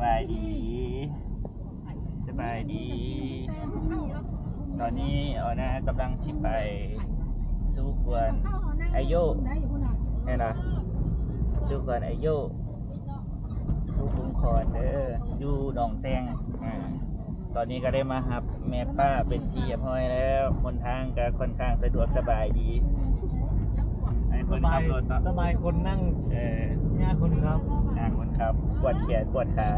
บายดีสบายดี ตอนนี้เอานะกำลังชิไปสู้ควรอายุนี่นะสู้ควรอายุผู้บุญคอนเด้ออยู่หนองแตงตอนนี้ก็ได้มาหับแม่ป้าเป็นที่เรียบร้อยแล้วคนทางก็ค่อนข้างสะดวกสบายดีไอ้คนขับรถสบายคนนั่งง่ายคนครับง่ายคนครับปวดแขนปวดขา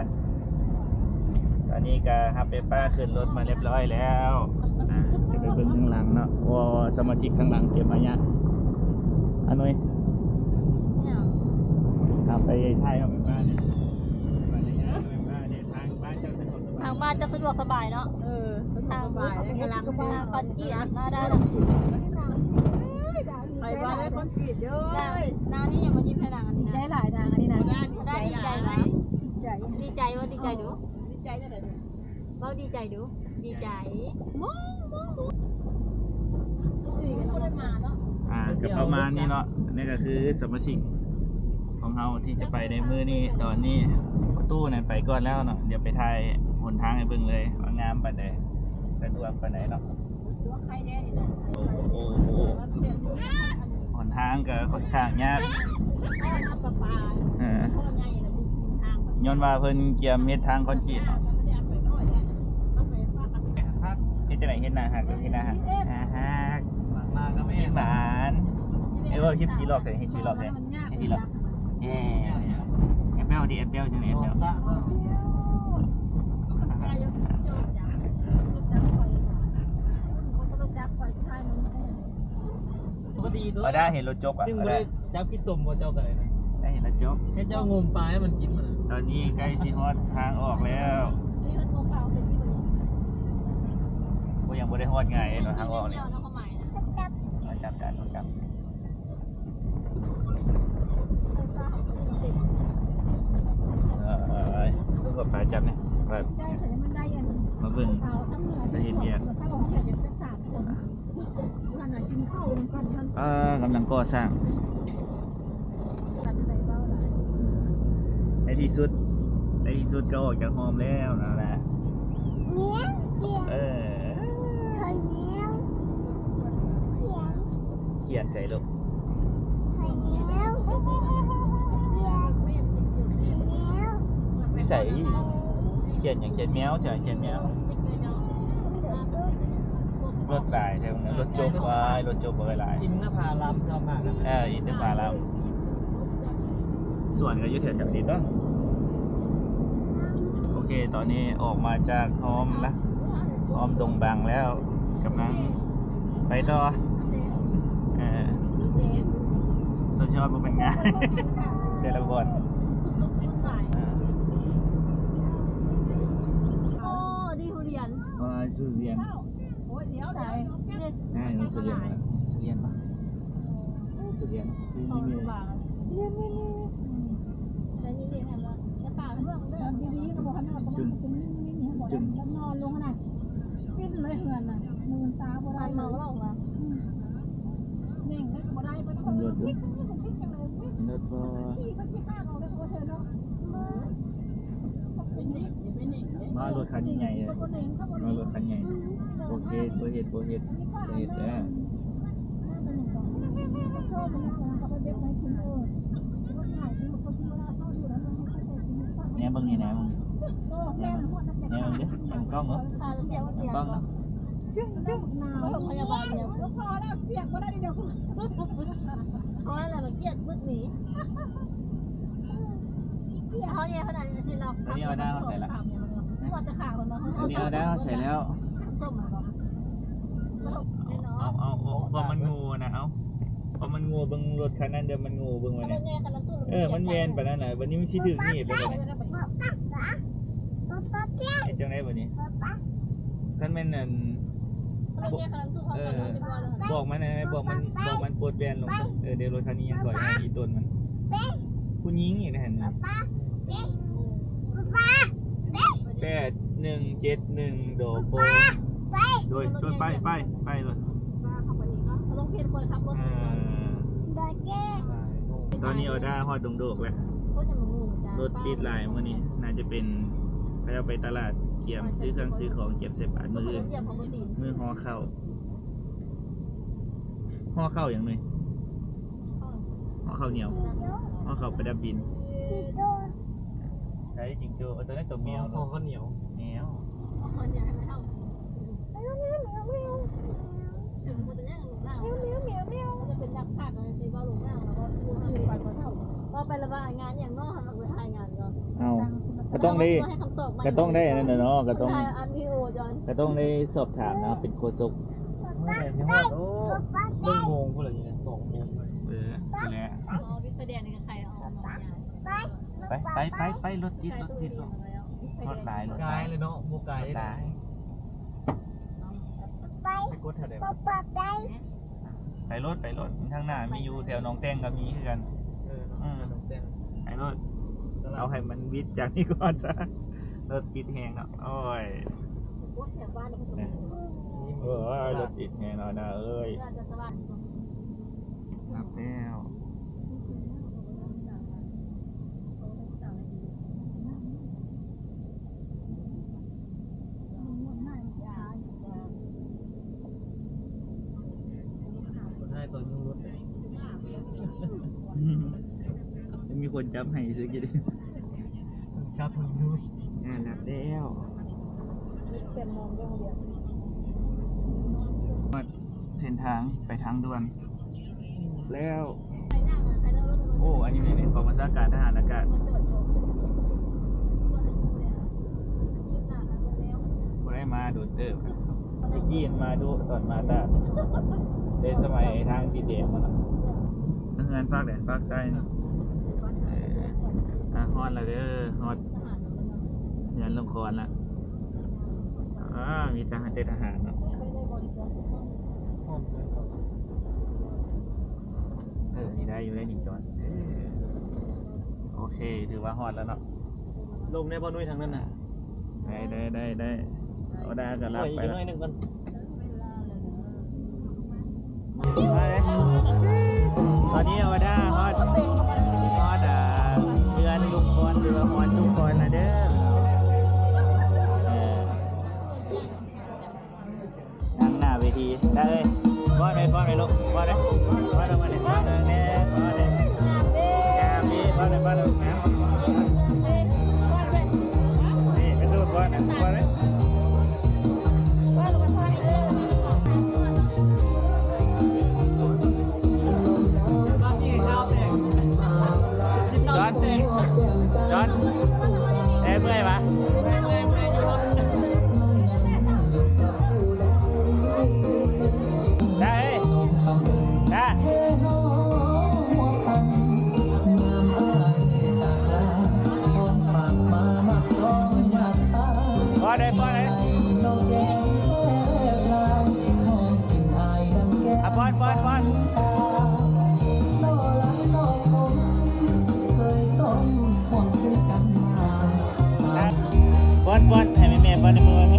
ตอนนี้ก็หับแม่ป้าขึ้นรถมาเรียบร้อยแล้วจะไปเบิ่งข้างหลังเนาะว่าสมาชิกข้างหลังเก็บมาเนี่ยอันนู้นขับไปท้ายของแม่ป้าเนี่ยทางบ้านจะสะดวกสบายเนาะทางบ้านกำลังคอนกรีตได้ไปบ้านคอนกรีตเยอะหน้านี่ยังมายิ้มให้นางอันนี้ใจหลายทางอันนี้นะได้ดีใจไหมดีใจว่าดีใจดูดีใจจะไหนเราดีใจดูดีใจกับประมาณนี้เนาะนี่ก็คือสมาชิกของเราที่จะไปในมือนี้ตอนนี้ตู้เนี่ยไปก่อนแล้วเนาะเดี๋ยวไปถ่ายหนทางให้เบิ่งเลยว่างามปานใดสะดวกปานใดเนาะโอ้โหหนทางก็ค่อนข้างยากย้อนว่าเพิ่นเกี่ยมเฮ็ดทางคอนกรีตเนาะเฮ็ดจังได๋เฮ็ดหน้าหักเฮ็ดหน้าหักมาก็ไม่หวานไอ้ว่าคลิปชี้หลอกใส่ให้ชี้หลอกใส่ให้ชี้หลอกแอปเปิลดิแอปเปิลจังได๋แอปเปิลเอาได้เห็นรถจกอ่ะเอาได้เจ้ากินตุ่มว่าเจ้ากันเลยนะได้เห็นรถจกให้เจ้างมปลาให้มันกินมันตอนนี้ใกล้สิฮอดทางออกแล้วก็ยังบ่ได้ฮอดไงเนาะทางออกนี่จับได้ต้องจับลูกกับปลาจับเนี่ยแบบมาเบิ่งจะเห็นเบียร์กำลังก่อสร้างในที่สุดก็ออกจากโฮมแล้วนะเขียนใส่ลูกไม่ใส่เขียนอย่างเขียนแมวใช่เขียนแมวรถหลายใช่ไหมรถจบไว้รถจบไว้หลายอินทผลัมชอบมากนะอินทผลัมส่วนก็อยู่แถวนี้ต้องโอเคตอนนี้ออกมาจากโฮมแล้วโฮมดงบางแล้วกำลังไปต่อโซเชียลเป็นงานเดลบอนโอ้ดีทุเรียนทุเรียนใส่ง่ายทุเรียนทุเรียนปะทุเรียนนี่แต่นี่เรียนอะไรจะป่าเรื่องดีๆกระบอกขนาดประมาณจุ่มนอนลงขนาดปิ้นเลยเหือนน่ะมือตาโบราณเมาแล้วเหรอเน่งแล้วก็บ่ได้ไปต้องรถก็มารถคันใหญ่เลยมารถคันใหญ่โอเคโบเฮ็ดเนี่ยบางนี่นะมึงเนี่ยมึงดิกล้องเหรอกล้องนะพยาบาลเนี่ยพอแล้วเปียกก็ได้เดี๋ยวเพราะอะไรมันเกลียดมืดหนีเขาเนี่ยขนาดนี้สิเราอันนี้เอาได้เขาใส่ละว่าจะขาคนมาอันนี้เอาได้เขาใส่แล้วเอามันงูนะเอามันงูเบิ้งรถคันนั้นเดี๋ยวมันงูเบิ้งวันนี้มันเวียนไปนั่นแหละวันนี้มันชี้ถึงนี่เลยวันนี้ไอ้เจ้าไหนวันนี้ท่านแม่นั่นบอกมันนะบอกมันปวดแบนลงเดี๋ยวรถคันนี้ยังถอยมาอีต้นมันผู้หญิงอีกนะเห็นไหม8171โดโปโดยไปเลยตอนนี้ออด้าฮอดดงโดกแล้ว รถติดหลายมื้อนี้น่าจะเป็นไปเอาไปตลาดเกี่ยมซื้อเครื่องซื้อของเก็บใส่บาทมื้ออื่นมือห่อข้าวอย่างนึงห่อข้าวเหนียวห่อข้าวประดับดินใช่จริงจัวตัวนี้ตัวแมว ห่อข้าวเหนียว แมวก็ไปละว่างานอย่างนอกทำมาถ่ายงานก็ เอาก็ต้องได้นั่นน่ะเนาะก็ต้อง ถ่ายอันที่โอจอน ก็ต้องได้สอบถามนะเป็นโฆษก เมื่อไหร่จะห่อโอ้เรื่องโมงพวกอะไรอย่างเงี้ย2 โมงเลย นี่แหละ อ๋อวิทยาในใครเอาน้องยา ไปรถติดรถหลายรถ กายเลยเนาะโมกาย หลาย ไปกดแถวไหน ไปรถข้างหน้ามีอยู่แถวหนองแตงก็มีคือกัน ไปรถเอาให้มันวิทย์จากนี้ก่อนซะรถติดแหงเนาะโอ้ยรถติดแหงเนาะนะเอ้ยรับแล้วให้ตอนยุ่งรถเลย มีคนจับให้ซื้อกี่ดิ ครับมันยุ่ง รับแล้ว เต็มมองเรื่องเดียว เส้นทางไปทางด่วนแล้ว ใครนั่งใครนั่งรถ โอ้อันนี้นี่กองบัญชาการทหารอากาศบ่ได้มาโดดเติบตะกี้มาดูตอนมาตาเดินสมัยทางปีเดชมาแล้วงานภาคแดนภาคใต้นี่ฮอดแล้วเด้อฮอดงานลงคอนละมีทหารทหารเนาะนี่ได้อยู่ได้หนึ่งจอนโอเคถือว่าฮอดแล้วเนาะ ลงในบอลด้วยทางนั้นน่ะ ได้เอาได้ก็รับไปแล้ว หน่อยนึงก่อน ตอนนี้เอาได้ฮอดเดือนลุงพรหรือว่าฮอดลุงพรนะเด้อทางหน้าเวทีได้เลยป้อนเลยลูกป้อนเลยมาเลยแน่ป้อนเลยป้อนเลยนี่ไปสู้ป้อนเลย จอนเอ้เมื่อยปะได้ได้พอเลยพอนบอลให้แม่บอลในมือไหม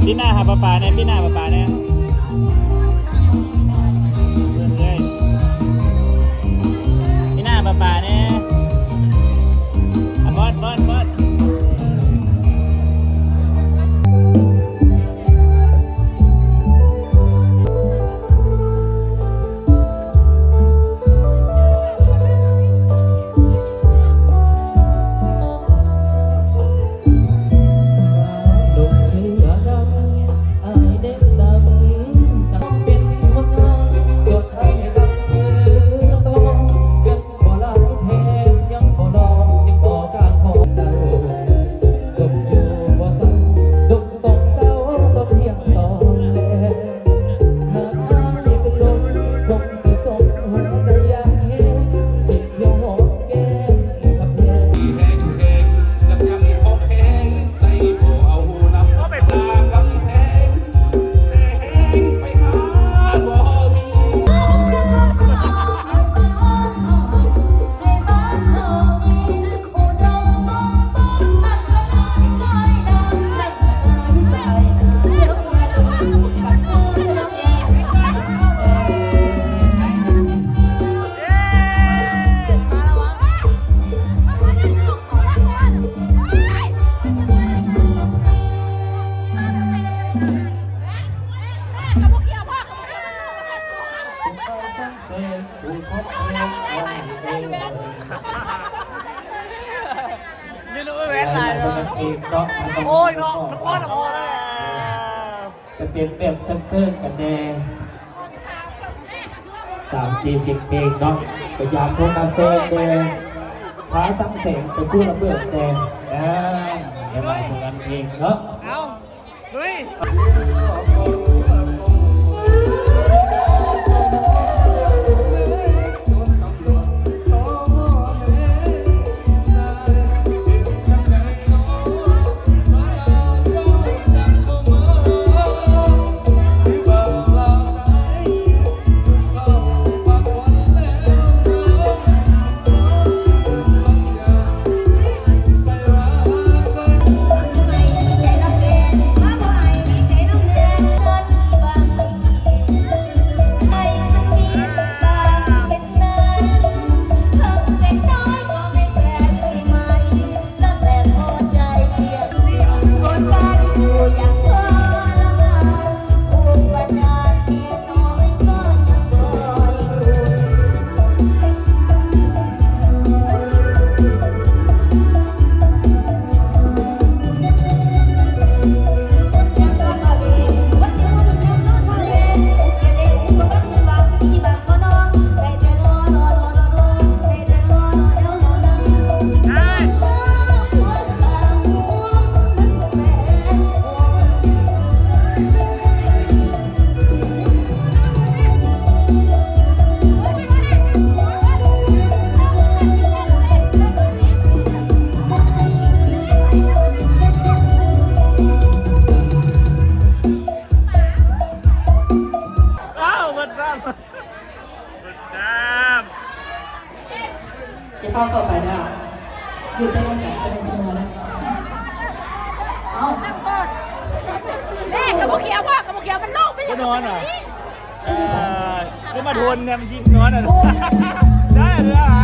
พี่หน้าหาปลาเนี่ยพี่หน้าปลาเนี่ยเลยพี่หน้าปลาเนี่ยบอล เป็นนางเอกเนาะ โอ้ยเนาะมันพ่อพอแล้ว จะเป็นแบบเซิร์ฟกันแน่30-40เพลงเนาะพยายามโทรมาเซิร์ฟแน่พาสังเสงไปกู้ระเบิดแน่ในหลายส่วนงานเพลงเนาะ เอาลุย จะเข้าไปได้อยู่ใต้ร่มกันเป็นเสมอแล้วเอา แม่กระบอกเขียวว่ากระบอกเขียวมันโล่งไป ก็นอนอ่ะก็มาทวนเนี่ยมันยิงนอนอ่ะได้หรือเปล่า